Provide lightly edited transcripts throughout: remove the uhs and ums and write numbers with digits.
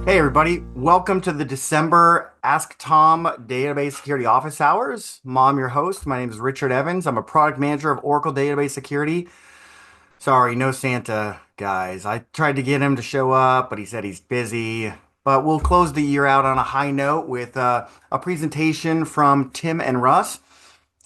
Hey everybody, welcome to the December Ask Tom Database Security Office Hours. I'm your host. My name is Richard Evans. I'm a product manager of Oracle Database Security. Sorry, no Santa, guys. I tried to get him to show up, but he said he's busy. But we'll close the year out on a high note with a presentation from Tim and Russ.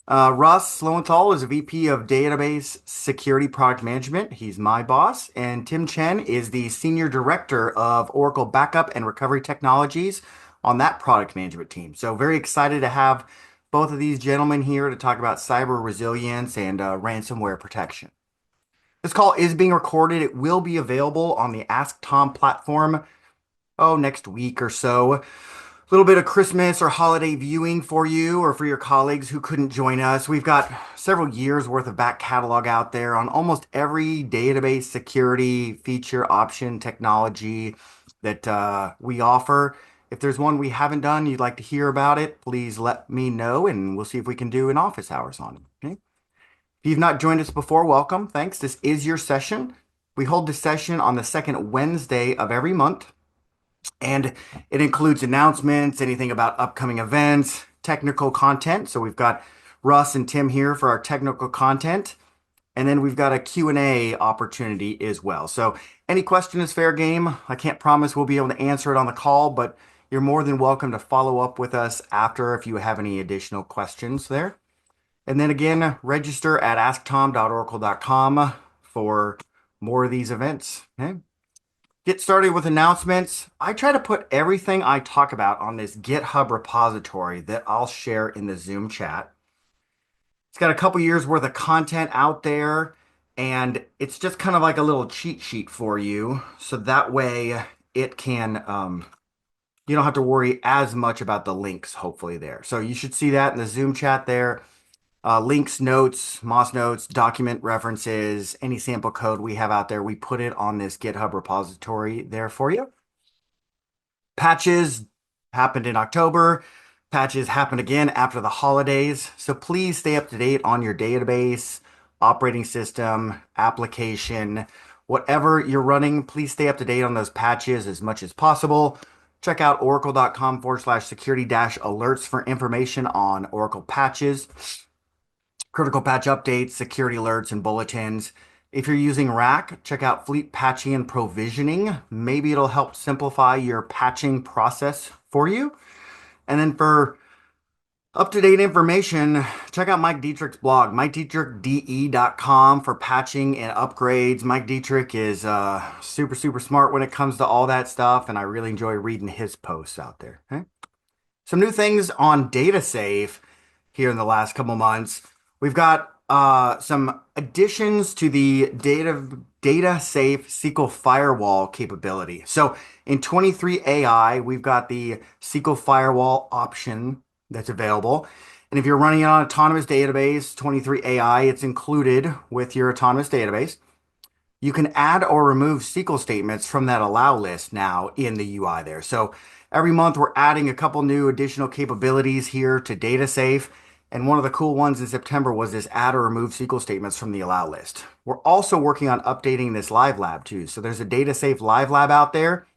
Russ Lowenthal is a VP of Database Security Product Management. He's my boss. And Tim Chien is the Senior Director of Oracle Backup and Recovery Technologies on that product management team. So very excited to have both of these gentlemen here to talk about cyber resilience and ransomware protection. This call is being recorded. It will be available on the Ask Tom platform, next week or so. Little bit of Christmas or holiday viewing for you or for your colleagues who couldn't join us. We've got several years worth of back catalog out there on almost every database security feature, option, technology that we offer. If there's one we haven't done, you'd like to hear about it, please let me know and we'll see if we can do an office hours on it. Okay? If you've not joined us before, welcome. Thanks. This is your session. We hold this session on the second Wednesday of every month. And it includes announcements, anything about upcoming events, technical content. So we've got Russ and Tim here for our technical content. And then we've got a Q&A opportunity as well. So any question is fair game. I can't promise we'll be able to answer it on the call, but you're more than welcome to follow up with us after if you have any additional questions there. And then again, register at asktom.oracle.com for more of these events. Okay? Get started with announcements. I try to put everything I talk about on this GitHub repository that I'll share in the Zoom chat. It's got a couple years worth of content out there, and it's just kind of like a little cheat sheet for you. So that way it can, you don't have to worry as much about the links, hopefully there. So you should see that in the Zoom chat there. Links, notes, Moss notes, document references, any sample code we have out there, we put it on this GitHub repository there for you. Patches happened in October. Patches happened again after the holidays. So please stay up to date on your database, operating system, application, whatever you're running. Please stay up to date on those patches as much as possible. Check out oracle.com/security-alerts for information on Oracle patches, critical patch updates, security alerts, and bulletins. If you're using RAC, check out Fleet Patching and Provisioning. Maybe it'll help simplify your patching process for you. And then for up-to-date information, check out Mike Dietrich's blog, MikeDietrichDE.com for patching and upgrades. Mike Dietrich is super, super smart when it comes to all that stuff, and I really enjoy reading his posts out there. Okay? Some new things on DataSafe here in the last couple months. We've got some additions to the DataSafe SQL Firewall capability. So in 23 AI, we've got the SQL Firewall option that's available. And if you're running on an autonomous database, 23 AI, it's included with your autonomous database. You can add or remove SQL statements from that allow list now in the UI there. So every month we're adding a couple new additional capabilities here to DataSafe. And one of the cool ones in September was this add or remove SQL statements from the allow list. We're also working on updating this live lab too. So there's a DataSafe live lab out there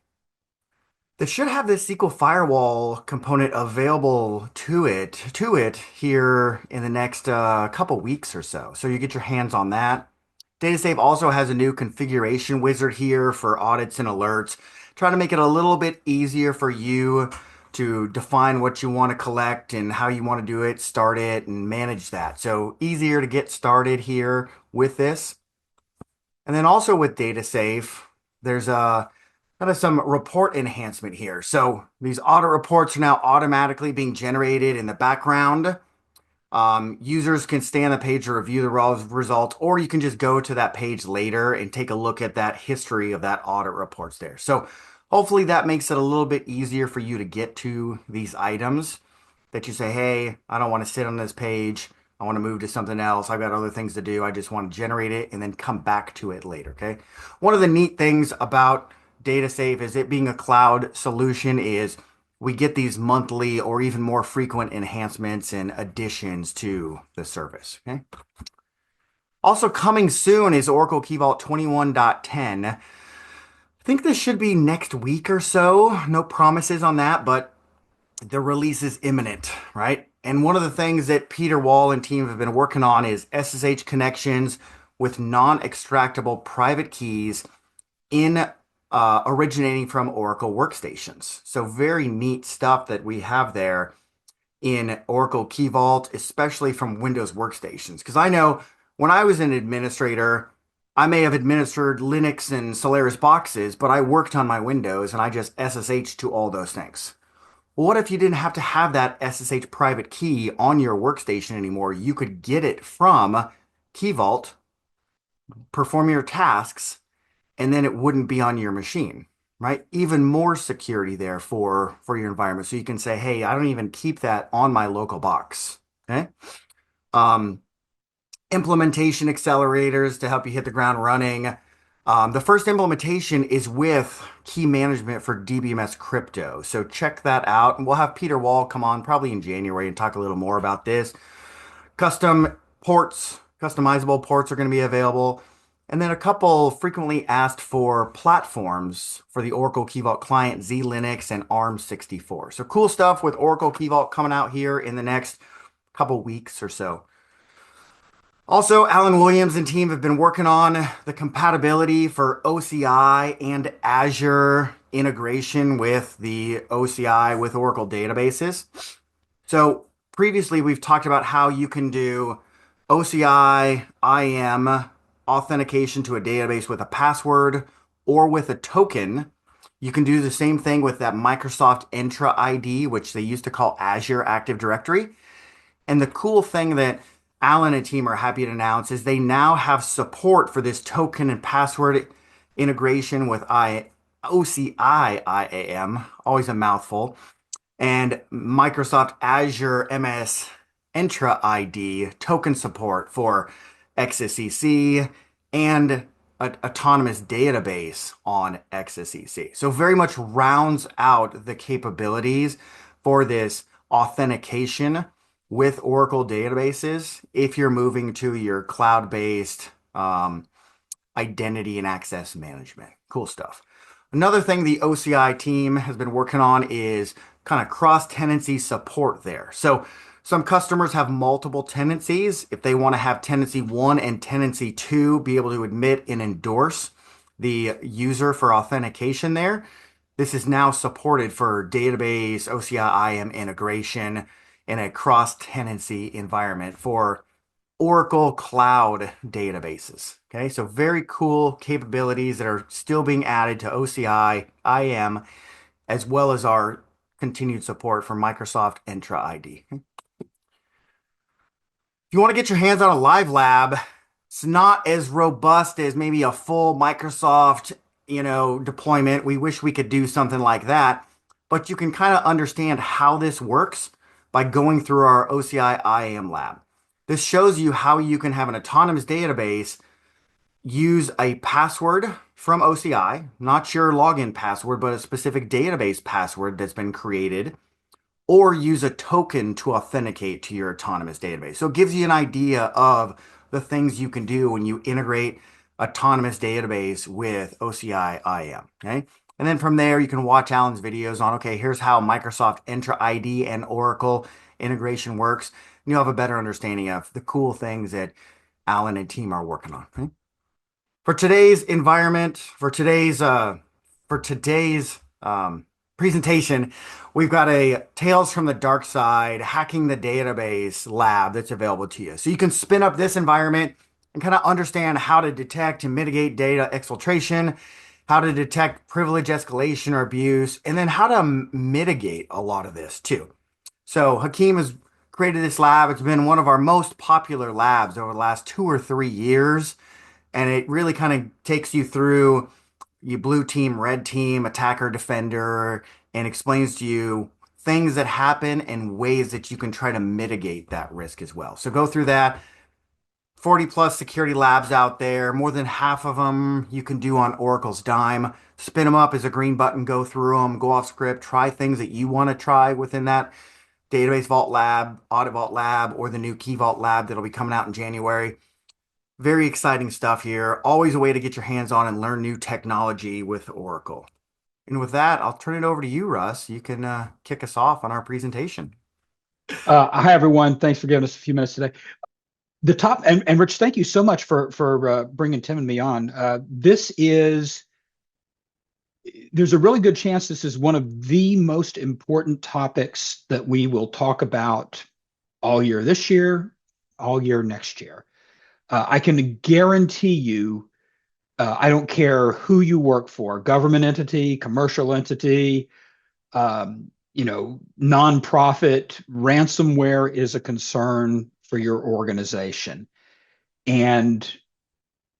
that should have this SQL firewall component available to it here in the next couple weeks or so. So you get your hands on that. DataSafe also has a new configuration wizard here for audits and alerts, trying to make it a little bit easier for you to define what you want to collect and how you want to do it, start it, and manage that. So easier to get started here with this. And then also with DataSafe, there's kind of some report enhancement here. So these audit reports are now automatically being generated in the background. Users can stay on the page to review the results, or you can just go to that page later and take a look at that history of that audit reports there. So hopefully that makes it a little bit easier for you to get to these items that you say, hey, I don't want to sit on this page. I want to move to something else. I've got other things to do. I just want to generate it and then come back to it later, okay? One of the neat things about DataSafe is it being a cloud solution is we get these monthly or even more frequent enhancements and additions to the service, okay? Also coming soon is Oracle Key Vault 21.10. think this should be next week or so. No promises on that, but the release is imminent, right? And one of the things that Peter Wall and team have been working on is SSH connections with non-extractable private keys in originating from Oracle workstations. So very neat stuff that we have there in Oracle Key Vault, especially from Windows workstations. Because I know when I was an administrator, I may have administered Linux and Solaris boxes, but I worked on my Windows and I just SSH to all those things. Well, what if you didn't have to have that SSH private key on your workstation anymore? You could get it from Key Vault, perform your tasks, and then it wouldn't be on your machine, right? Even more security there for your environment. So you can say, hey, I don't even keep that on my local box. Okay. Um, Implementation accelerators to help you hit the ground running. The first implementation is with key management for DBMS crypto. So check that out. And we'll have Peter Wall come on probably in January and talk a little more about this. Custom ports, customizable ports are going to be available. And then a couple frequently asked for platforms for the Oracle Key Vault client, Z-Linux and ARM64. So cool stuff with Oracle Key Vault coming out here in the next couple weeks or so. Also, Alan Williams and team have been working on the compatibility for OCI and Azure integration with the OCI with Oracle databases. So previously we've talked about how you can do OCI, IAM authentication to a database with a password or with a token. You can do the same thing with that Microsoft Entra ID, which they used to call Azure Active Directory. And the cool thing that Alan and team are happy to announce is they now have support for this token and password integration with OCI IAM, always a mouthful, and Microsoft Azure MS Entra ID token support for XSEC and an autonomous database on XSEC. So very much rounds out the capabilities for this authentication with Oracle databases if you're moving to your cloud-based identity and access management. Cool stuff. Another thing the OCI team has been working on is kind of cross-tenancy support there. So some customers have multiple tenancies. If they want to have tenancy 1 and tenancy 2 be able to admit and endorse the user for authentication there, this is now supported for database OCI IAM integration in a cross-tenancy environment for Oracle Cloud databases. Okay, so very cool capabilities that are still being added to OCI, IAM, as well as our continued support for Microsoft Entra ID. If you want to get your hands on a live lab, it's not as robust as maybe a full Microsoft, deployment. We wish we could do something like that, but you can kind of understand how this works by going through our OCI IAM lab. This shows you how you can have an autonomous database use a password from OCI, not your login password, but a specific database password that's been created, or use a token to authenticate to your autonomous database. So it gives you an idea of the things you can do when you integrate autonomous database with OCI IAM, okay? And then from there, you can watch Alan's videos on, okay, here's how Microsoft Entra ID and Oracle integration works. And you'll have a better understanding of the cool things that Alan and team are working on. Okay? For today's environment, for today's presentation, we've got a Tales from the Dark Side hacking the database lab that's available to you. So you can spin up this environment and kind of understand how to detect and mitigate data exfiltration, how to detect privilege escalation or abuse, and then how to mitigate a lot of this too. So Hakeem has created this lab. It's been one of our most popular labs over the last 2 or 3 years. And it really kind of takes you through your blue team, red team, attacker, defender, and explains to you things that happen and ways that you can try to mitigate that risk as well. So go through that. 40 plus security labs out there. More than half of them you can do on Oracle's dime. Spin them up as a green button, go through them, go off script, try things that you want to try within that Database Vault lab, Audit Vault lab, or the new Key Vault lab that'll be coming out in January. Very exciting stuff here. Always a way to get your hands on and learn new technology with Oracle. And with that, I'll turn it over to you, Russ. You can kick us off on our presentation. Hi, everyone. Thanks for giving us a few minutes today. The top and Rich, thank you so much for bringing Tim and me on. There's a really good chance this is one of the most important topics that we will talk about all year this year, all year next year. I can guarantee you, I don't care who you work for, government entity, commercial entity, nonprofit, ransomware is a concern for your organization. And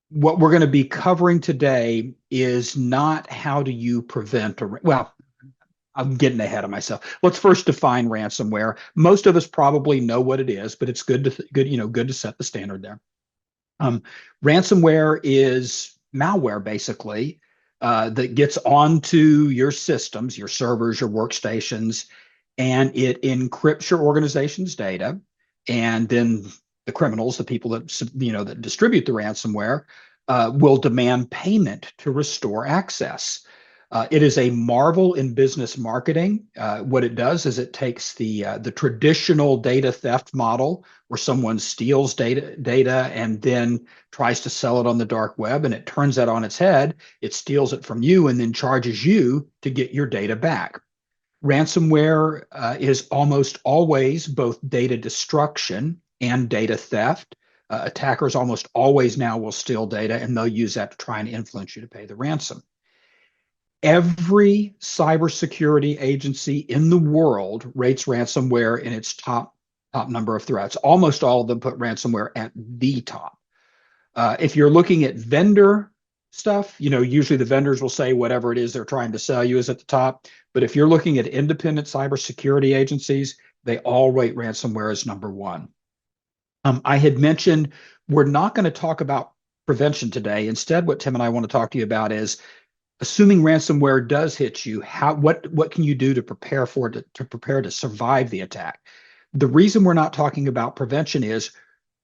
what we're going to be covering today is not how do you prevent well, I'm getting ahead of myself. Let's first define ransomware. Most of us probably know what it is, but it's good to set the standard there. Ransomware is malware, basically, that gets onto your systems, your servers, your workstations, and it encrypts your organization's data. And then the criminals, the people that distribute the ransomware, will demand payment to restore access. It is a marvel in business marketing. What it does is it takes the traditional data theft model, where someone steals data and then tries to sell it on the dark web, and it turns that on its head. It steals it from you and then charges you to get your data back. Ransomware is almost always both data destruction and data theft. Attackers almost always now will steal data, and they'll use that to try and influence you to pay the ransom. Every cybersecurity agency in the world rates ransomware in its top number of threats. Almost all of them put ransomware at the top. If you're looking at vendor stuff, usually the vendors will say whatever it is they're trying to sell you is at the top. But if you're looking at independent cybersecurity agencies, they all rate ransomware as number one. I had mentioned we're not going to talk about prevention today. Instead, what Tim and I want to talk to you about is, assuming ransomware does hit you, what can you do to prepare for it, to prepare to survive the attack? The reason we're not talking about prevention is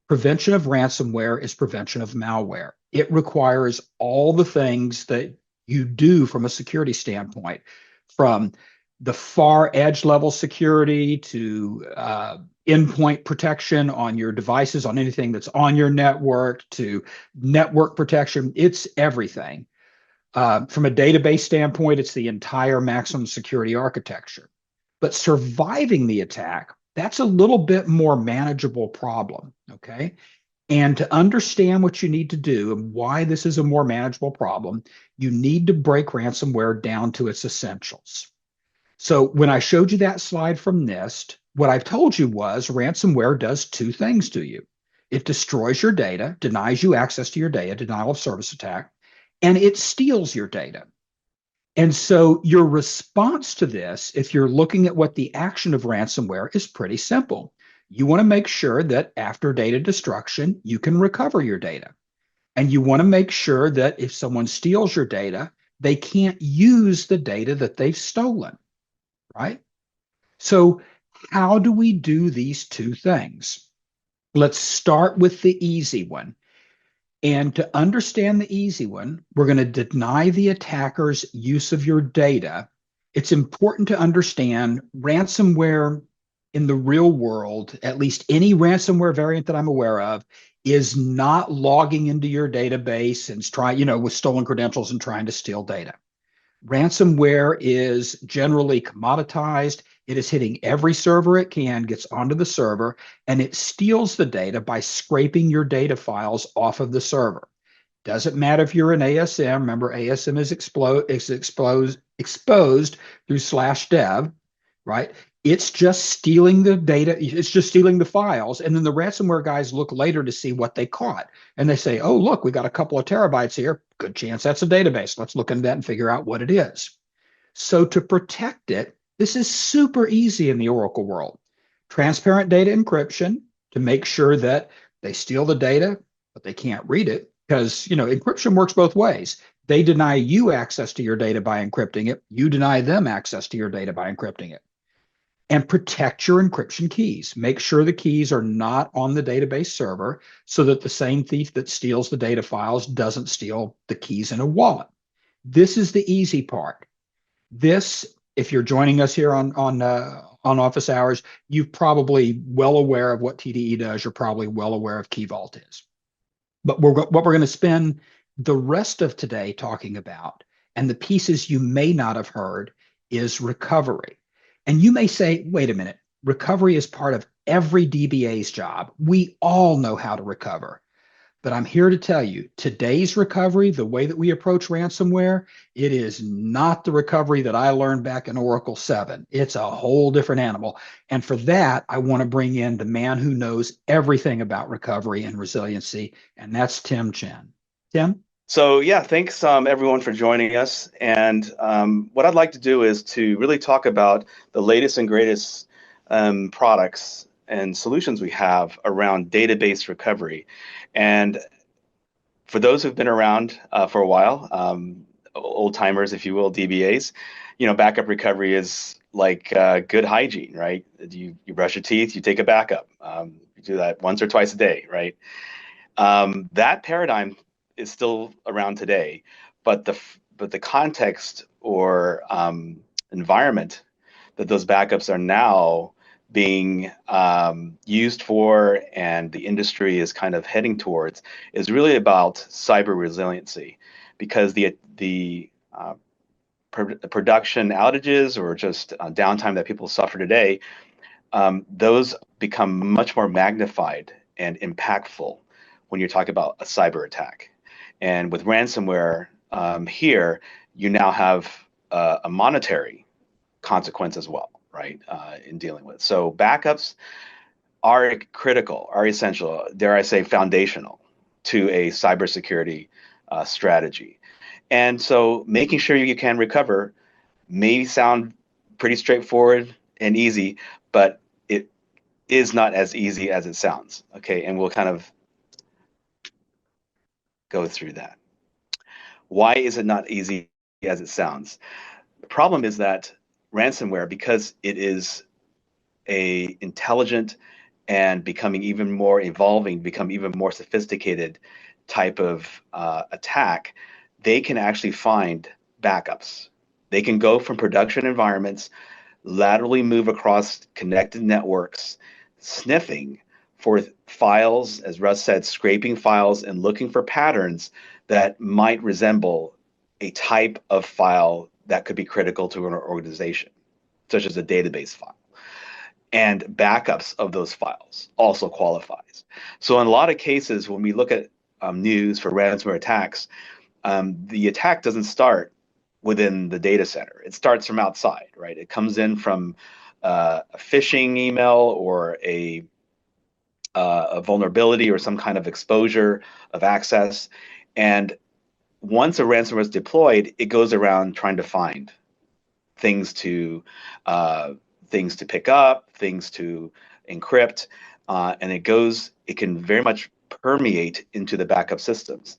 prevention of ransomware is prevention of malware. It requires all the things that you do from a security standpoint, from the far edge level security to endpoint protection on your devices, on anything that's on your network, to network protection. It's everything. From a database standpoint, it's the entire maximum security architecture. But surviving the attack, that's a little bit more manageable problem, okay? And to understand what you need to do and why this is a more manageable problem, you need to break ransomware down to its essentials. So when I showed you that slide from NIST, what I've told you was ransomware does two things to you. It destroys your data, denies you access to your data, denial of service attack, and it steals your data. And so your response to this, if you're looking at what the action of ransomware, is pretty simple. You want to make sure that after data destruction, you can recover your data. And you want to make sure that if someone steals your data, they can't use the data that they've stolen, right? So how do we do these two things? Let's start with the easy one. And to understand the easy one, we're going to deny the attacker's use of your data. It's important to understand ransomware in the real world, at least any ransomware variant that I'm aware of, is not logging into your database and with stolen credentials and trying to steal data. Ransomware is generally commoditized. It is hitting every server it can, gets onto the server, and it steals the data by scraping your data files off of the server. Doesn't matter if you're an ASM. Remember, ASM is exposed through /dev, right? It's just stealing the data. It's just stealing the files. And then the ransomware guys look later to see what they caught. And they say, oh, look, we got a couple of terabytes here. Good chance that's a database. Let's look into that and figure out what it is. So to protect it, this is super easy in the Oracle world. Transparent data encryption to make sure that they steal the data, but they can't read it, because encryption works both ways. They deny you access to your data by encrypting it. You deny them access to your data by encrypting it. and protect your encryption keys. Make sure the keys are not on the database server so that the same thief that steals the data files doesn't steal the keys in a wallet. This is the easy part. This, if you're joining us here on office hours, you're probably well aware of what TDE does. You're probably well aware of Key Vault is. But what we're going to spend the rest of today talking about, and the pieces you may not have heard, is recovery. And you may say, wait a minute, recovery is part of every DBA's job. We all know how to recover. But I'm here to tell you, today's recovery, the way that we approach ransomware, it is not the recovery that I learned back in Oracle 7. It's a whole different animal. And for that, I want to bring in the man who knows everything about recovery and resiliency, and that's Tim Chien. Tim? So yeah, thanks everyone for joining us. And what I'd like to do is to really talk about the latest and greatest products and solutions we have around database recovery. And for those who've been around for a while, old timers, if you will, DBAs, backup recovery is like good hygiene, right? You brush your teeth, you take a backup. You do that once or twice a day, right? That paradigm is still around today, but the context or environment that those backups are now being used for, and the industry is kind of heading towards, is really about cyber resiliency, because the production outages or just downtime that people suffer today, those become much more magnified and impactful when you're talking about a cyber attack. And with ransomware here, you now have a monetary consequence as well, right, in dealing with. So backups are critical, are essential, dare I say foundational to a cybersecurity strategy. And so making sure you can recover may sound pretty straightforward and easy, but it is not as easy as it sounds, okay? And we'll kind of go through that. Why is it not easy as it sounds? The problem is that ransomware, because it is a intelligent and becoming even more evolving, become even more sophisticated type of attack, they can actually find backups. They can go from production environments, laterally move across connected networks, sniffing for files, as Russ said, scraping files and looking for patterns that might resemble a type of file that could be critical to an organization, such as a database file. And backups of those files also qualifies. So in a lot of cases, when we look at news for ransomware attacks, the attack doesn't start within the data center. It starts from outside, right? It comes in from a phishing email or a vulnerability or some kind of exposure of access. And once a ransomware is deployed, it goes around trying to find things to pick up, things to encrypt, and it can very much permeate into the backup systems.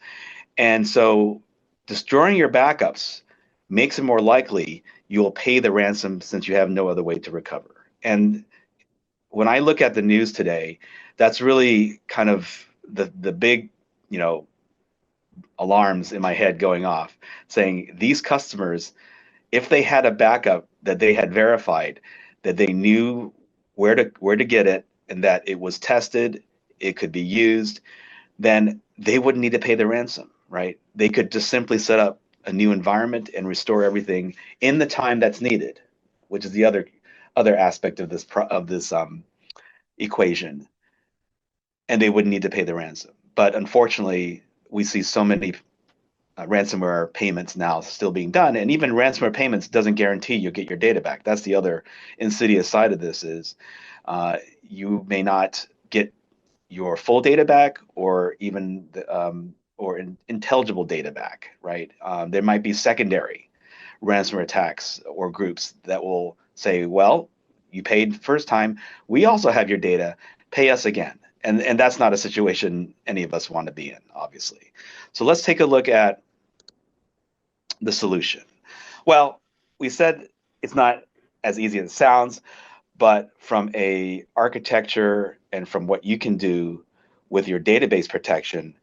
And so destroying your backups makes it more likely you'll pay the ransom since you have no other way to recover. And when I look at the news today, that's really kind of the big, alarms in my head going off, saying these customers, if they had a backup that they had verified, that they knew where to get it, and that it was tested, it could be used, then they wouldn't need to pay the ransom, right? They could just simply set up a new environment and restore everything in the time that's needed, which is the other aspect of this equation, and they wouldn't need to pay the ransom. But unfortunately, we see so many ransomware payments now still being done, and even ransomware payments doesn't guarantee you'll get your data back. That's the other insidious side of this, is you may not get your full data back, or even intelligible data back, right? There might be secondary ransomware attacks or groups that will say, well, you paid first time, we also have your data, pay us again. And that's not a situation any of us want to be in, obviously. So let's take a look at the solution. Well, we said it's not as easy as it sounds, But from a architecture and from what you can do with your database protection,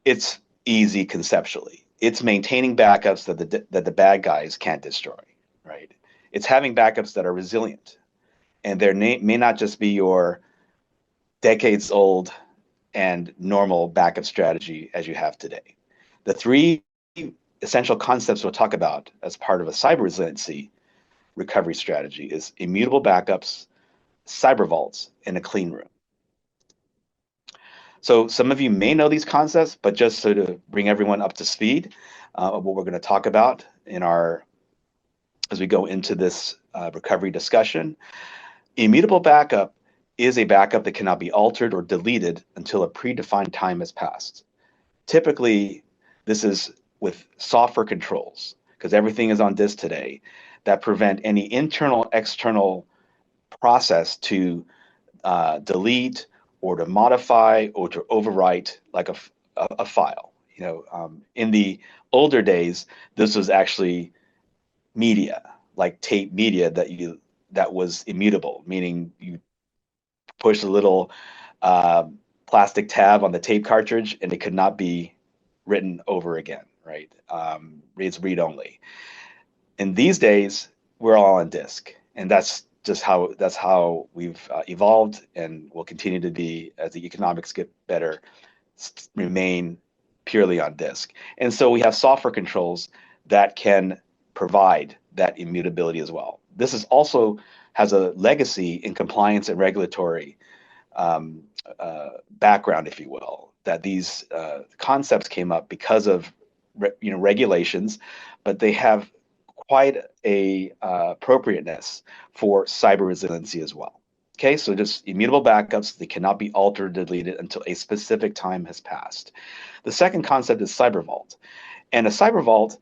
it's easy conceptually. It's maintaining backups that the bad guys can't destroy, right? It's having backups that are resilient, and there may not just be your decades old and normal backup strategy as you have today. The three essential concepts we'll talk about as part of a cyber resiliency recovery strategy is immutable backups, cyber vaults, and a clean room. So some of you may know these concepts, but just so to bring everyone up to speed of what we're going to talk about as we go into this recovery discussion, immutable backup is a backup that cannot be altered or deleted until a predefined time has passed. Typically, this is with software controls, because everything is on disk today, that prevent any internal, external process to delete or to modify or to overwrite like a file. In the older days, this was actually media, like tape media that was immutable, meaning you push a little plastic tab on the tape cartridge and it could not be written over again, right? It's read only. And these days, we're all on disk, and that's how we've evolved and will continue to be as the economics get better, remain purely on disk. And so we have software controls that can provide that immutability as well. This is also has a legacy in compliance and regulatory background, if you will, that these concepts came up because of regulations, but they have quite a appropriateness for cyber resiliency as well. Okay, so just immutable backups, they cannot be altered or deleted until a specific time has passed. The second concept is cyber vault. And a cyber vault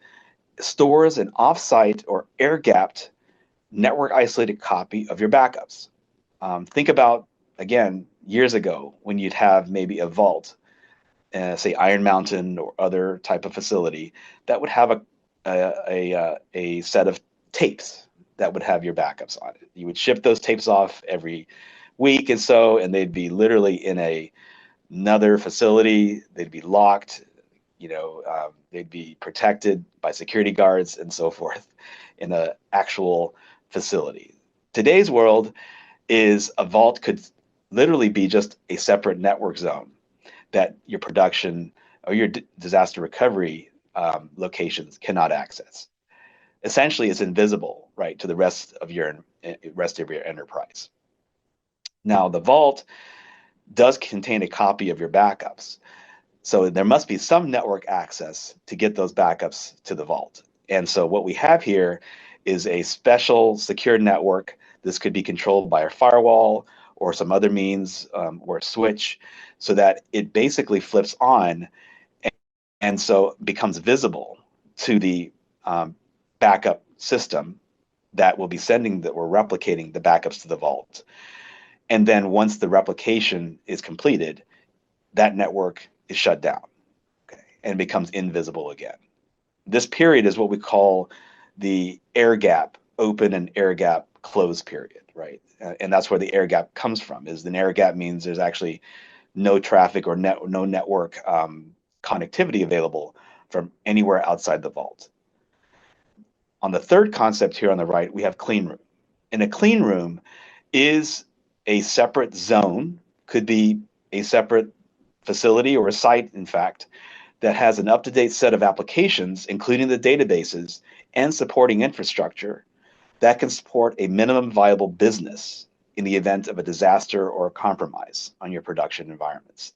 stores an offsite or air-gapped network isolated copy of your backups. Think about, again, years ago when you'd have maybe a vault, say Iron Mountain or other type of facility, that would have a set of tapes that would have your backups on it. You would ship those tapes off every week and so, and they'd be literally in another facility. They'd be locked, they'd be protected by security guards and so forth in an actual facility. Today's world is a vault could literally be just a separate network zone that your production or your disaster recovery locations cannot access. Essentially, it's invisible, right, to the rest of your enterprise. Now, the vault does contain a copy of your backups, so there must be some network access to get those backups to the vault. And so what we have here is a special secure network. This could be controlled by a firewall or some other means or a switch, so that it basically flips on and so becomes visible to the backup system that will be sending or replicating the backups to the vault. And then once the replication is completed, that network is shut down, okay, and becomes invisible again. This period is what we call the air gap open and air gap close period, right? And that's where the air gap comes from. Is an air gap means there's actually no traffic or no network connectivity available from anywhere outside the vault. On the third concept here on the right, we have clean room. And a clean room is a separate zone, could be a separate facility or a site, in fact, that has an up-to-date set of applications, including the databases and supporting infrastructure that can support a minimum viable business in the event of a disaster or a compromise on your production environments.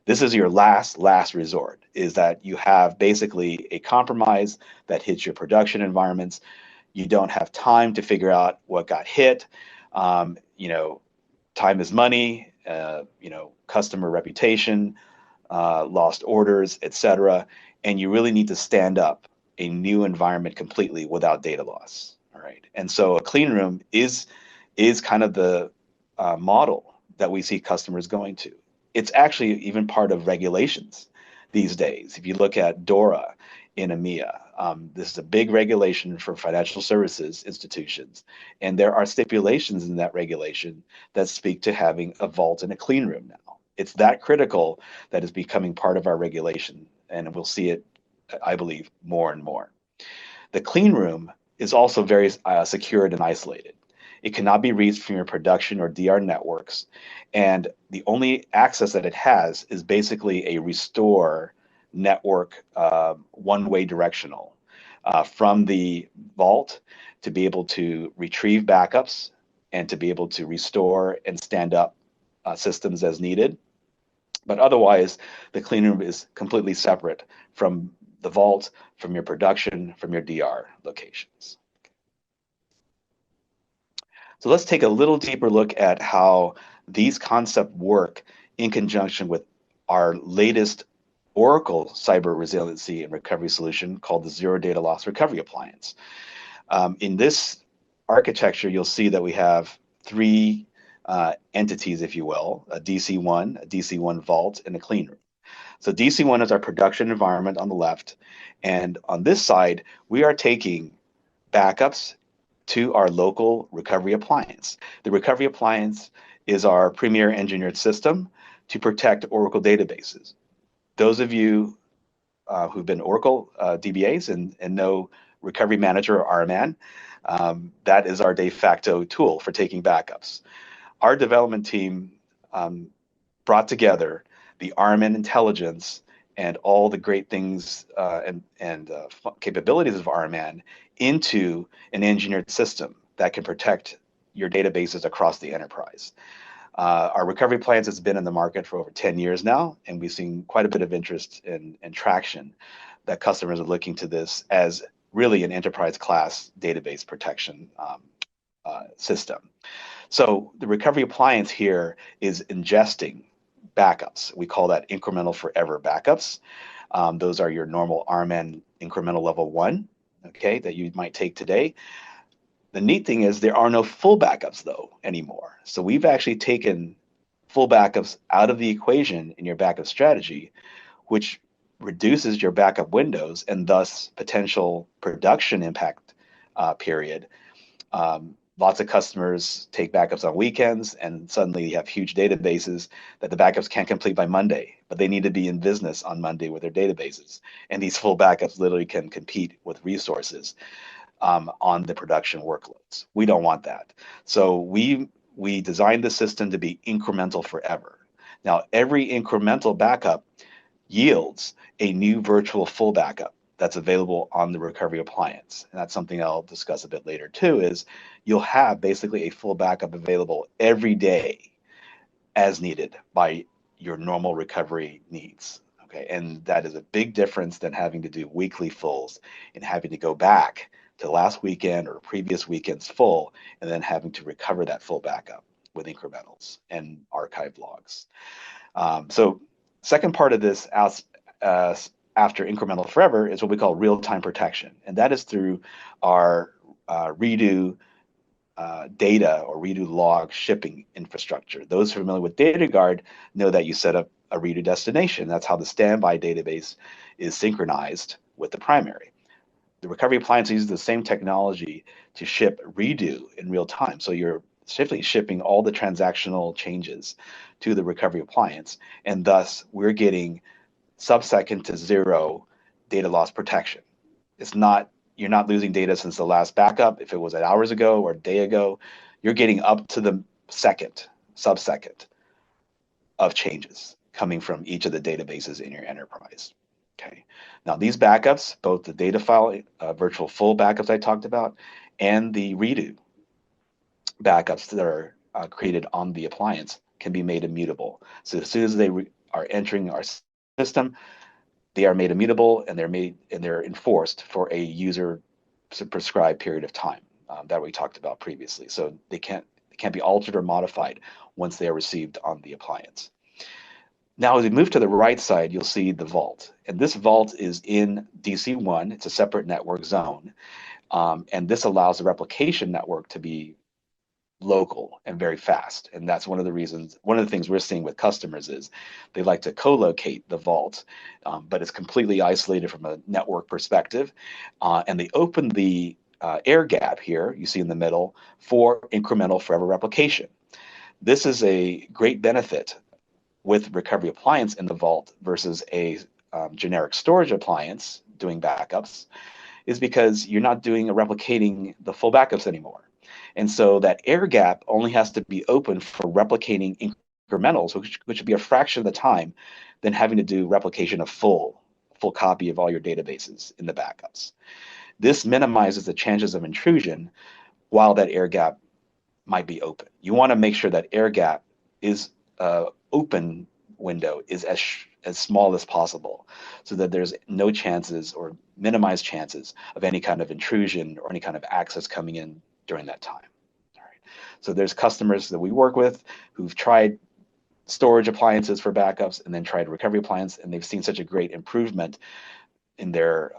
This is your last resort, is that you have basically a compromise that hits your production environments. You don't have time to figure out what got hit. Time is money, customer reputation, lost orders, etc. And you really need to stand up a new environment completely without data loss. All right. And so a clean room is kind of the model that we see customers going to. It's actually even part of regulations these days. If you look at DORA in EMEA, this is a big regulation for financial services institutions, and there are stipulations in that regulation that speak to having a vault and a clean room now. It's that critical that is becoming part of our regulation, and we'll see it, I believe, more and more. The clean room is also very secured and isolated. It cannot be reached from your production or DR networks, and the only access that it has is basically a restore network, one-way directional from the vault to be able to retrieve backups and to be able to restore and stand up systems as needed. But otherwise, the clean room is completely separate from the vault, from your production, from your DR locations. So let's take a little deeper look at how these concepts work in conjunction with our latest Oracle cyber resiliency and recovery solution called the Zero Data Loss Recovery Appliance. In this architecture, you'll see that we have three entities, if you will, a DC1 vault, and a clean room. So DC1 is our production environment on the left, and on this side, we are taking backups to our local recovery appliance. The recovery appliance is our premier engineered system to protect Oracle databases. Those of you who've been Oracle DBAs and know Recovery Manager or RMAN, that is our de facto tool for taking backups. Our development team brought together the RMAN intelligence and all the great things and capabilities of RMAN into an engineered system that can protect your databases across the enterprise. Our recovery appliance has been in the market for over 10 years now, and we've seen quite a bit of interest and traction that customers are looking to this as really an enterprise class database protection system. So the recovery appliance here is ingesting backups. We call that incremental forever backups. Those are your normal RMAN incremental level 1, okay, that you might take today. The neat thing is there are no full backups though anymore. So we've actually taken full backups out of the equation in your backup strategy, which reduces your backup windows and thus potential production impact period. Lots of customers take backups on weekends, and suddenly you have huge databases that the backups can't complete by Monday, but they need to be in business on Monday with their databases. And these full backups literally can compete with resources on the production workloads. We don't want that. So we designed the system to be incremental forever. Now, every incremental backup yields a new virtual full backup that's available on the recovery appliance. And that's something I'll discuss a bit later too, is you'll have basically a full backup available every day as needed by your normal recovery needs. Okay, and that is a big difference than having to do weekly fulls and having to go back to last weekend or previous weekend's full and then having to recover that full backup with incrementals and archive logs. So second part of this after incremental forever is what we call real-time protection. And that is through our redo data or redo log shipping infrastructure. Those familiar with DataGuard know that you set up a redo destination. That's how the standby database is synchronized with the primary. The recovery appliance uses the same technology to ship redo in real time. So you're simply shipping all the transactional changes to the recovery appliance. And thus we're getting sub-second to zero data loss protection. You're not losing data since the last backup. If it was hours ago or a day ago, you're getting up to the sub-second of changes coming from each of the databases in your enterprise. Okay. Now these backups, both the data file, virtual full backups I talked about, and the redo backups that are created on the appliance can be made immutable. So as soon as they are entering our system, they are made immutable and they're enforced for a user prescribed period of time that we talked about previously. So they can't be altered or modified once they are received on the appliance. Now, as we move to the right side, you'll see the vault. And this vault is in DC1. It's a separate network zone. And this allows the replication network to be local and very fast. And that's one of the things we're seeing with customers is they like to co-locate the vault, but it's completely isolated from a network perspective. And they open the air gap here, you see in the middle, for incremental forever replication. This is a great benefit with Recovery Appliance in the vault versus a generic storage appliance doing backups, is because you're not doing replicating the full backups anymore. And so that air gap only has to be open for replicating incrementals, which would be a fraction of the time than having to do replication of full copy of all your databases in the backups. This minimizes the chances of intrusion while that air gap might be open. You want to make sure that air gap is open window is as small as possible so that there's no chances or minimized chances of any kind of intrusion or any kind of access coming in during that time. All right. So there's customers that we work with who've tried storage appliances for backups and then tried recovery appliance, and they've seen such a great improvement in their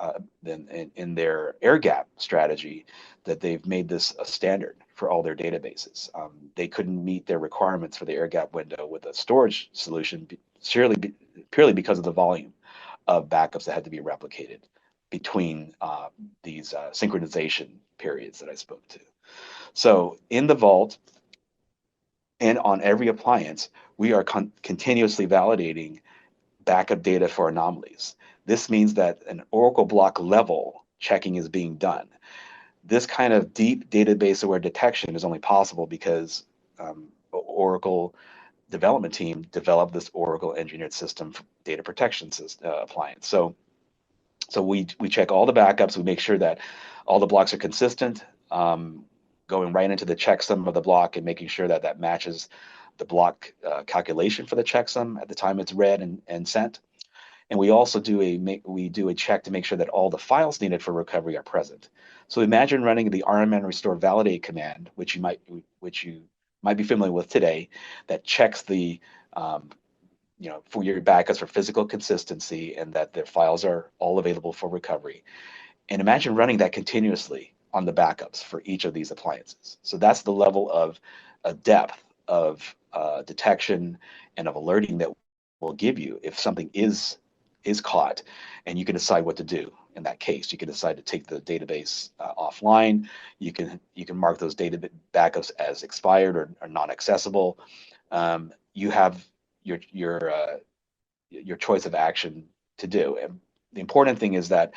air gap strategy that they've made this a standard for all their databases. They couldn't meet their requirements for the air gap window with a storage solution purely because of the volume of backups that had to be replicated between these synchronization periods that I spoke to. So in the vault and on every appliance, we are continuously validating backup data for anomalies. This means that an Oracle block level checking is being done. This kind of deep database aware detection is only possible because Oracle development team developed this Oracle engineered system data protection system, appliance. So we check all the backups. We make sure that all the blocks are consistent, going right into the checksum of the block and making sure that that matches the block calculation for the checksum at the time it's read and sent. And we also do a check to make sure that all the files needed for recovery are present. So imagine running the rmn restore validate command, which you might be familiar with today, that checks the for your backups for physical consistency and that their files are all available for recovery. And imagine running that continuously on the backups for each of these appliances. So that's the level of a depth of detection and of alerting that will give you if something is caught, and you can decide what to do in that case. You can decide to take the database offline. You can mark those data backups as expired or non-accessible. You have your choice of action to do. And the important thing is that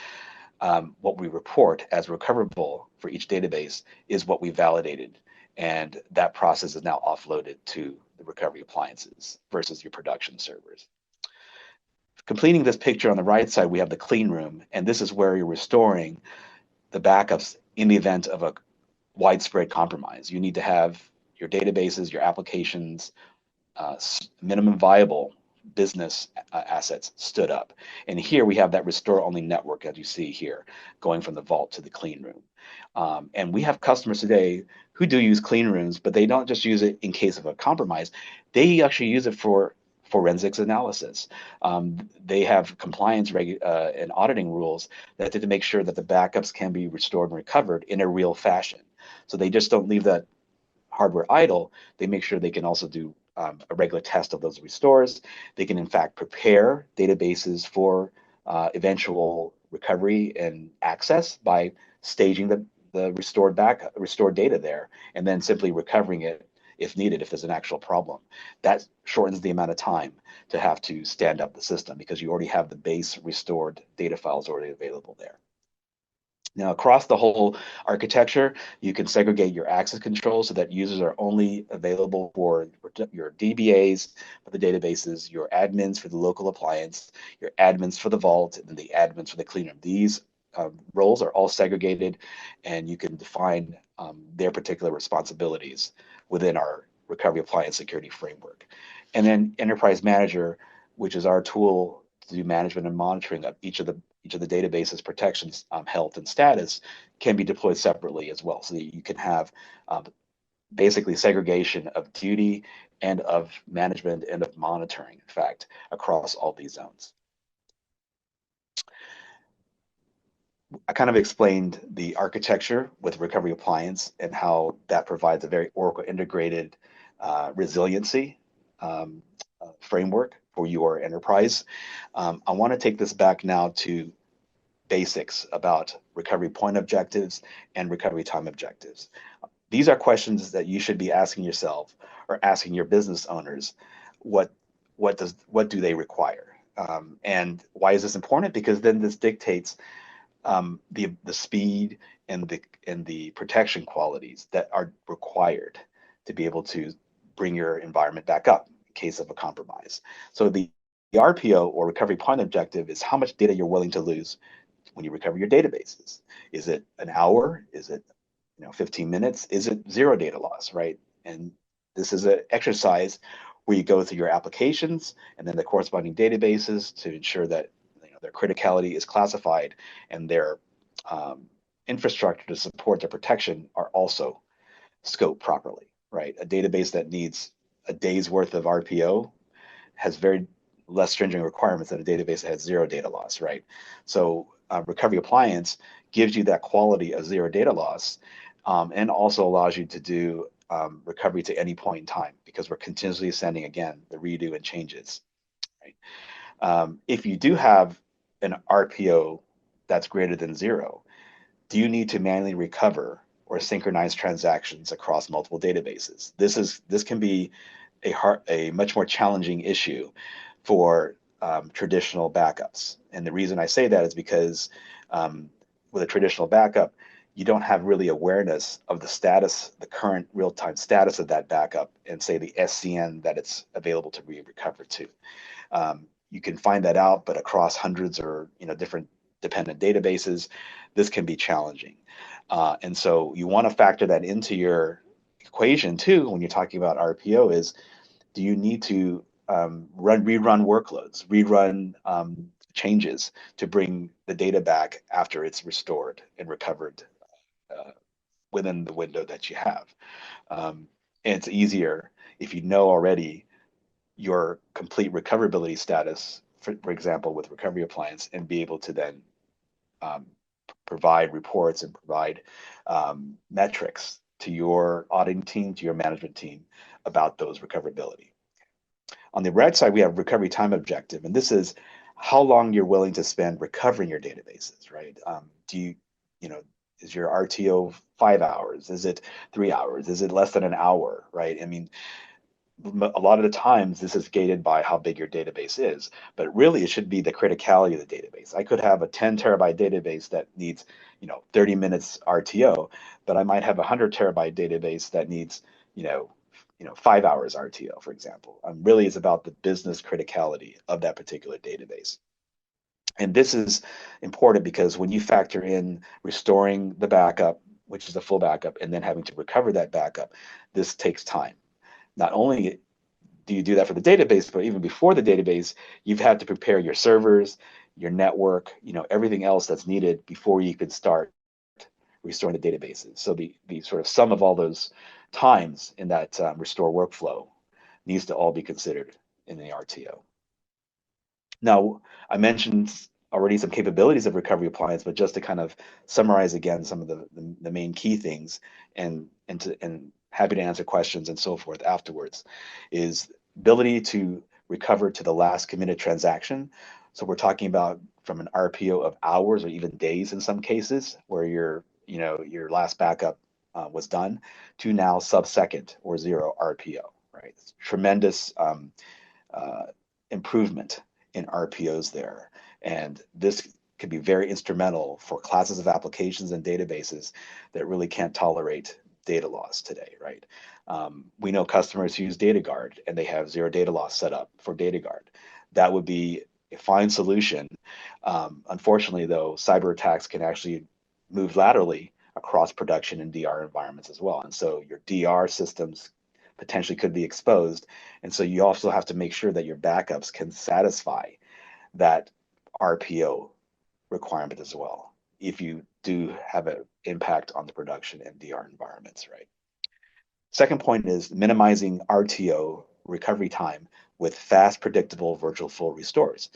what we report as recoverable for each database is what we validated, and that process is now offloaded to the recovery appliances versus your production servers. Completing this picture on the right side, we have the clean room, and this is where you're restoring the backups in the event of a widespread compromise. You need to have your databases, your applications, minimum viable business assets stood up. And here we have that restore only network, as you see here, going from the vault to the clean room. And we have customers today who do use clean rooms, but they don't just use it in case of a compromise. They actually use it for forensics analysis. They have compliance and auditing rules that to make sure that the backups can be restored and recovered in a real fashion. So they just don't leave that hardware idle. They make sure they can also do a regular test of those restores. They can in fact prepare databases for eventual recovery and access by staging the restored data there, and then simply recovering it if needed, if there's an actual problem. That shortens the amount of time to have to stand up the system because you already have the base restored data files already available there. Now, across the whole architecture, you can segregate your access controls so that users are only available for your DBAs for the databases, your admins for the local appliance, your admins for the vault, and the admins for the cleanroom. These roles are all segregated, and you can define their particular responsibilities within our recovery appliance security framework. And then Enterprise Manager, which is our tool to do management and monitoring of each of the databases protections, health and status, can be deployed separately as well. So that you can have basically segregation of duty and of management and of monitoring, in fact, across all these zones. I kind of explained the architecture with Recovery Appliance and how that provides a very Oracle integrated resiliency framework for your enterprise. I want to take this back now to basics about recovery point objectives and recovery time objectives. These are questions that you should be asking yourself or asking your business owners. What what do they require? And why is this important? Because then this dictates the speed and the protection qualities that are required to be able to bring your environment back up in case of a compromise. So the RPO or recovery point objective is how much data you're willing to lose when you recover your databases. Is it an hour? Is it 15 minutes? Is it zero data loss, right? And this is an exercise where you go through your applications and then the corresponding databases to ensure that their criticality is classified and their infrastructure to support their protection are also scoped properly, right? A database that needs a day's worth of RPO has very less stringent requirements than a database that has zero data loss, right? So Recovery Appliance gives you that quality of zero data loss and also allows you to do recovery to any point in time because we're continuously sending, again, the redo and changes, right? If you do have an RPO that's greater than zero, do you need to manually recover or synchronize transactions across multiple databases? This can be a much more challenging issue for traditional backups. And the reason I say that is because with a traditional backup, you don't have really awareness of the status, the current real-time status of that backup, and say the SCN that it's available to be recovered to. You can find that out, but across hundreds or different dependent databases, this can be challenging. And so you want to factor that into your equation too when you're talking about RPO is, do you need to rerun workloads, rerun changes to bring the data back after it's restored and recovered within the window that you have? And it's easier if you know already your complete recoverability status, for example, with Recovery Appliance, and be able to then um, provide reports and provide metrics to your auditing team, to your management team about those recoverability. On the right side, we have recovery time objective, and this is how long you're willing to spend recovering your databases, right? Do you, is your RTO 5 hours? Is it 3 hours? Is it less than an hour, right? I mean, a lot of the times this is gated by how big your database is, but really it should be the criticality of the database. I could have a 10 terabyte database that needs 30 minutes RTO, but I might have a 100 terabyte database that needs 5 hours RTO, for example. Really it's about the business criticality of that particular database. And this is important because when you factor in restoring the backup, which is the full backup, and then having to recover that backup, this takes time. Not only do you do that for the database, but even before the database, you've had to prepare your servers, your network, everything else that's needed before you could start restoring the databases. So the sort of sum of all those times in that restore workflow needs to all be considered in the RTO. Now, I mentioned already some capabilities of Recovery Appliance, but just to kind of summarize again some of the main key things and happy to answer questions and so forth afterwards, is ability to recover to the last committed transaction. So we're talking about from an RPO of hours or even days in some cases where your last backup was done to now sub-second or zero RPO, right? It's tremendous improvement in RPOs there. And this can be very instrumental for classes of applications and databases that really can't tolerate data loss today, right? We know customers who use DataGuard and they have zero data loss set up for DataGuard. That would be a fine solution. Unfortunately, though, cyber attacks can actually move laterally across production and DR environments as well. And so your DR systems potentially could be exposed. And so you also have to make sure that your backups can satisfy that RPO requirement as well, if you do have an impact on the production and DR environments, right? Second point is minimizing RTO recovery time with fast, predictable virtual full restores.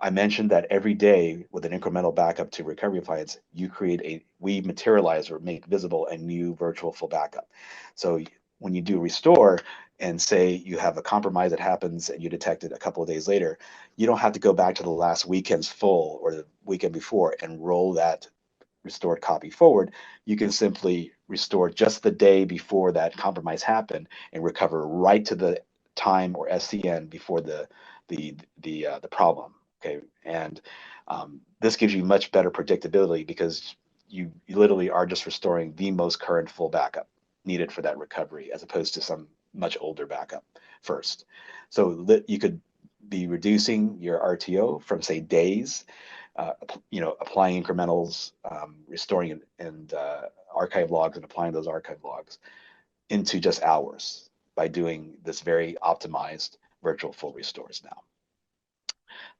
I mentioned that every day with an incremental backup to recovery appliance, we materialize or make visible a new virtual full backup. So when you do restore and say you have a compromise that happens and you detect it a couple of days later, you don't have to go back to the last weekend's full or the weekend before and roll that restored copy forward. You can simply restore just the day before that compromise happened and recover right to the time or SCN before the problem. Okay, and this gives you much better predictability because you literally are just restoring the most current full backup needed for that recovery, as opposed to some much older backup first. So that you could be reducing your RTO from, say, days, applying incrementals, restoring and archive logs and applying those archive logs into just hours by doing this very optimized virtual full restores now.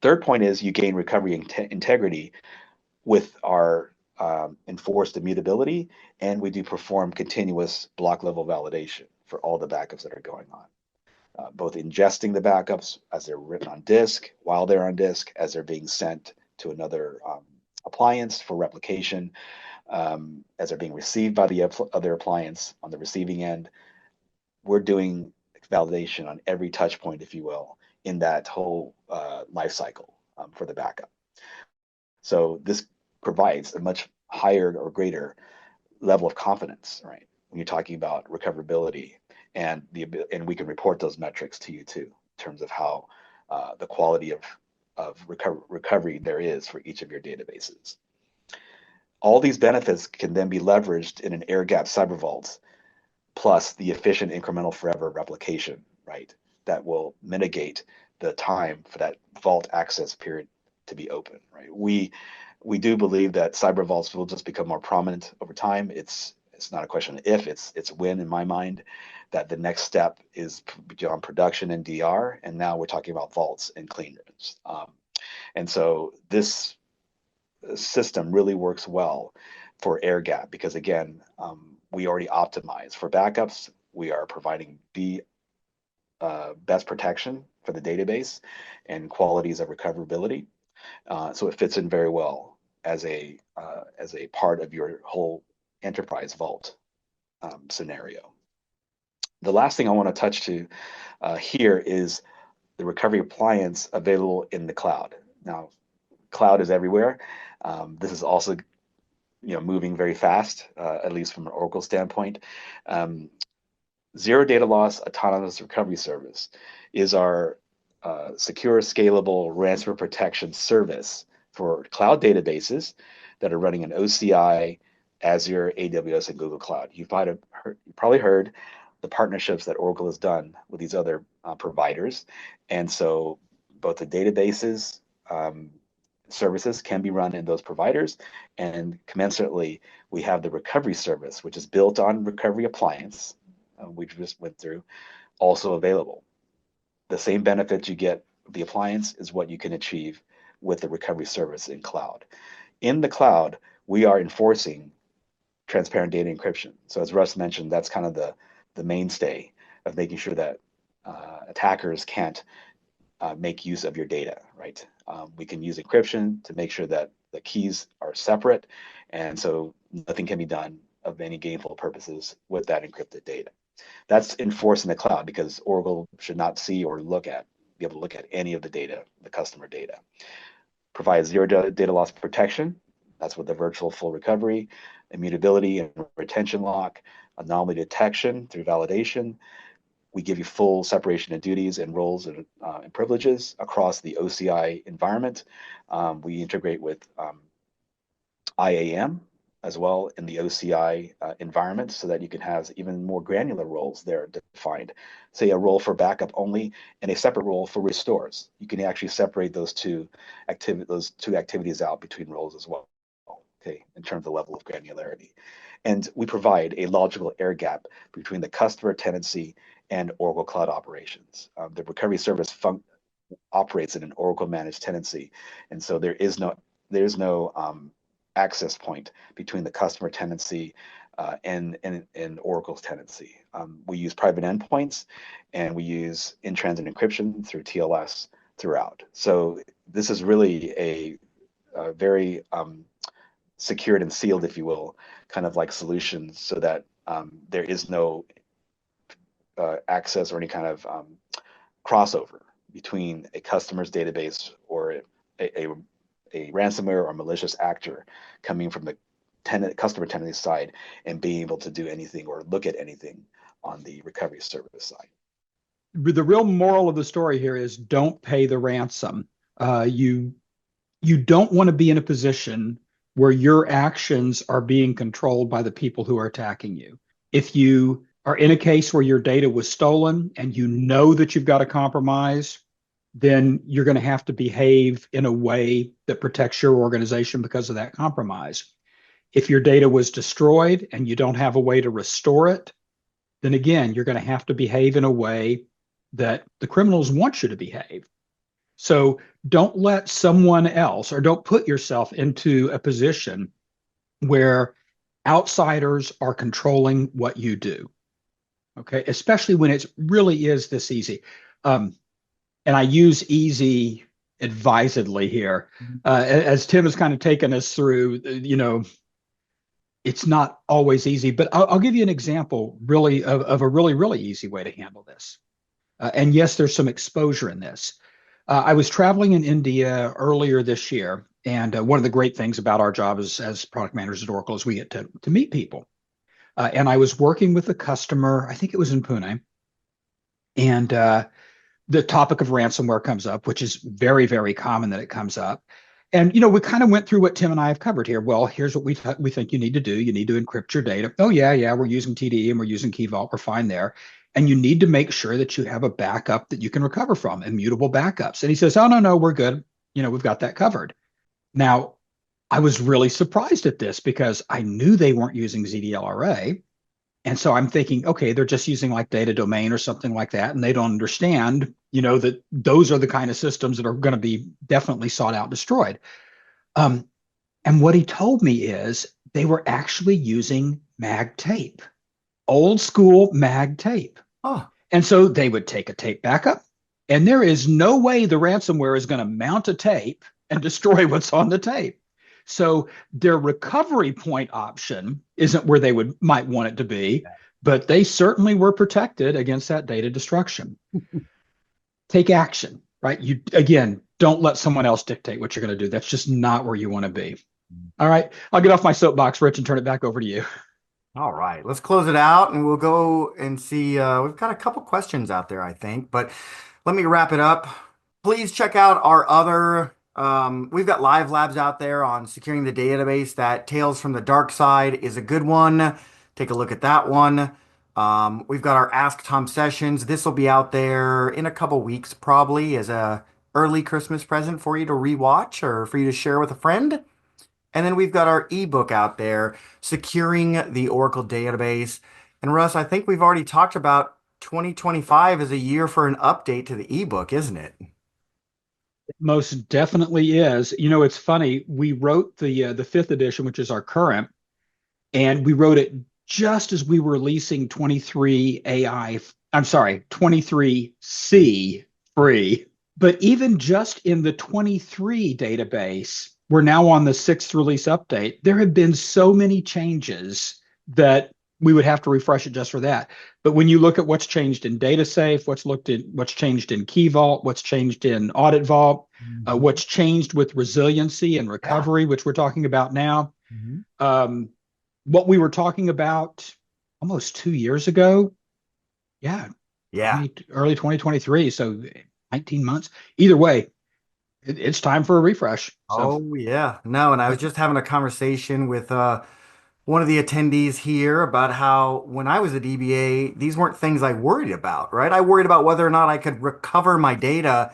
Third point is you gain recovery integrity with our enforced immutability, and we do perform continuous block level validation for all the backups that are going on. Both ingesting the backups as they're written on disk, while they're on disk, as they're being sent to another appliance for replication, as they're being received by the other appliance on the receiving end. We're doing validation on every touch point, if you will, in that whole life cycle for the backup. So this provides a much higher or greater level of confidence, right? When you're talking about recoverability, and we can report those metrics to you too, in terms of how the quality of recovery there is for each of your databases. All these benefits can then be leveraged in an air-gapped cyber vault, plus the efficient incremental forever replication, right? That will mitigate the time for that vault access period to be open, right? We do believe that cyber vaults will just become more prominent over time. It's not a question of if, it's when, in my mind, that the next step is beyond production and DR, and now we're talking about vaults and clean rooms. And so this system really works well for air gap because, again, we already optimize for backups. We are providing the best protection for the database and qualities of recoverability. So it fits in very well as a part of your whole enterprise vault scenario. The last thing I want to touch to here is the recovery appliance available in the cloud. Now, cloud is everywhere. This is also moving very fast, at least from an Oracle standpoint. Zero data loss autonomous recovery service is our secure, scalable ransomware protection service for cloud databases that are running in OCI, Azure, AWS, and Google Cloud. You've probably heard the partnerships that Oracle has done with these other providers. And so both the databases, services can be run in those providers, and commensurately, we have the recovery service, which is built on Recovery Appliance, we just went through, also available. The same benefits you get with the appliance is what you can achieve with the recovery service in cloud. In the cloud, we are enforcing transparent data encryption. So as Russ mentioned, that's kind of the mainstay of making sure that attackers can't make use of your data, right? We can use encryption to make sure that the keys are separate, and so nothing can be done of any gainful purposes with that encrypted data. That's enforced in the cloud because Oracle should not see or be able to look at any of the data, the customer data. Provides zero data loss protection. That's with the virtual full recovery, immutability and retention lock, anomaly detection through validation. We give you full separation of duties and roles and privileges across the OCI environment. We integrate with IAM as well in the OCI environment so that you can have even more granular roles there defined. Say a role for backup only and a separate role for restores. You can actually separate those two activities out between roles as well, okay, in terms of the level of granularity. And we provide a logical air gap between the customer tenancy and Oracle Cloud Operations. The recovery service operates in an Oracle managed tenancy, and so there's no access point between the customer tenancy and Oracle's tenancy. We use private endpoints, and we use in-transit encryption through TLS throughout. So this is really a very secured and sealed, if you will, kind of like solution, so that there is no access or any kind of crossover between a customer's database or a ransomware or malicious actor coming from the customer tenant side and being able to do anything or look at anything on the recovery service side. The real moral of the story here is don't pay the ransom. You don't want to be in a position where your actions are being controlled by the people who are attacking you. If you are in a case where your data was stolen and you know that you've got a compromise, then you're going to have to behave in a way that protects your organization because of that compromise. If your data was destroyed and you don't have a way to restore it, then again, you're going to have to behave in a way that the criminals want you to behave. So don't let someone else, or don't put yourself into a position where outsiders are controlling what you do. Okay, especially when it really is this easy. And I use easy advisedly here. As Tim has kind of taken us through, it's not always easy, but I'll give you an example really of a really, really easy way to handle this. And yes, there's some exposure in this. I was traveling in India earlier this year, and one of the great things about our job as product managers at Oracle is we get to meet people. And I was working with a customer, I think it was in Pune, and the topic of ransomware comes up, which is very, very common that it comes up. And we kind of went through what Tim and I have covered here. Well, here's what we think you need to do. You need to encrypt your data. Oh yeah, we're using TDE and we're using Key Vault. We're fine there. And you need to make sure that you have a backup that you can recover from, immutable backups. And he says, oh no, we're good. We've got that covered. Now, I was really surprised at this because I knew they weren't using ZDLRA. And so I'm thinking, okay, they're just using like data domain or something like that. And they don't understand, that those are the kind of systems that are going to be definitely sought out, destroyed. And what he told me is they were actually using mag tape, old school mag tape. Oh. And so they would take a tape backup, and there is no way the ransomware is going to mount a tape and destroy what's on the tape. So their recovery point option isn't where they might want it to be, but they certainly were protected against that data destruction. Take action, right? You, again, don't let someone else dictate what you're going to do. That's just not where you want to be. All right. I'll get off my soapbox, Rich, and turn it back over to you. All right, let's close it out and we'll go and see. We've got a couple questions out there, I think, but let me wrap it up. Please check out our other, we've got live labs out there on securing the database. That Tales from the Dark Side is a good one. Take a look at that one. We've got our Ask Tom sessions. This will be out there in a couple weeks, probably as a early Christmas present for you to rewatch or for you to share with a friend. And then we've got our ebook out there, Securing the Oracle Database. And Russ, I think we've already talked about 2025 as a year for an update to the ebook, isn't it? It most definitely is. It's funny. We wrote the fifth edition, which is our current, and we wrote it just as we were releasing 23C free. But even just in the 23 database, we're now on the sixth release update. There have been so many changes that we would have to refresh it just for that. But when you look at what's changed in DataSafe, what's changed in Key Vault, what's changed in Audit Vault, what's changed with resiliency and recovery, which we're talking about now, what we were talking about almost 2 years ago, early 2023, so 19 months. Either way, it's time for a refresh. So. Oh, yeah. No, and I was just having a conversation with one of the attendees here about how when I was a DBA, these weren't things I worried about, right? I worried about whether or not I could recover my data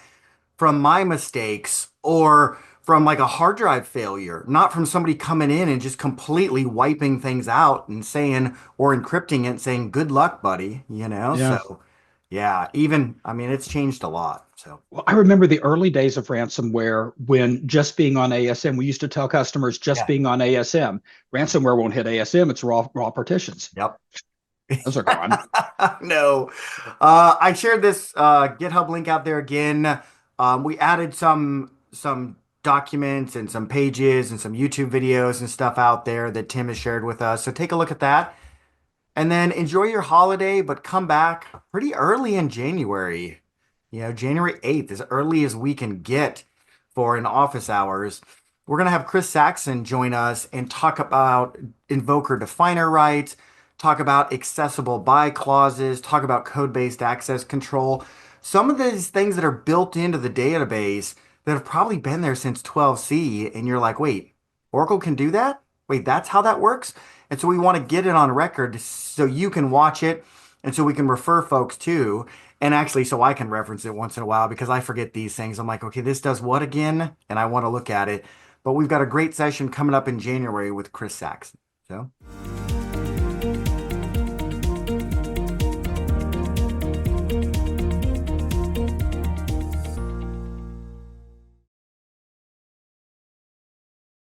from my mistakes or from like a hard drive failure, not from somebody coming in and just completely wiping things out and saying, or encrypting it and saying, good luck, buddy, So, yeah, it's changed a lot. So, well, I remember the early days of ransomware when just being on ASM, we used to tell customers being on ASM, ransomware won't hit ASM, it's raw partitions. Yep. Those are gone. No. I shared this GitHub link out there again. We added some some documents and some pages and some YouTube videos and stuff out there that Tim has shared with us. So take a look at that. And then enjoy your holiday, but come back pretty early in January. January 8th, as early as we can get for an office hours. We're going to have Chris Saxon join us and talk about invoker definer rights, talk about accessible by clauses, talk about code-based access control. Some of these things that are built into the database that have probably been there since 12c, and you're like, wait, Oracle can do that? Wait, that's how that works? And so we want to get it on record so you can watch it and so we can refer folks to, and actually so I can reference it once in a while because I forget these things. I'm like, okay, this does what again? And I want to look at it. But we've got a great session coming up in January with Chris Saxon. So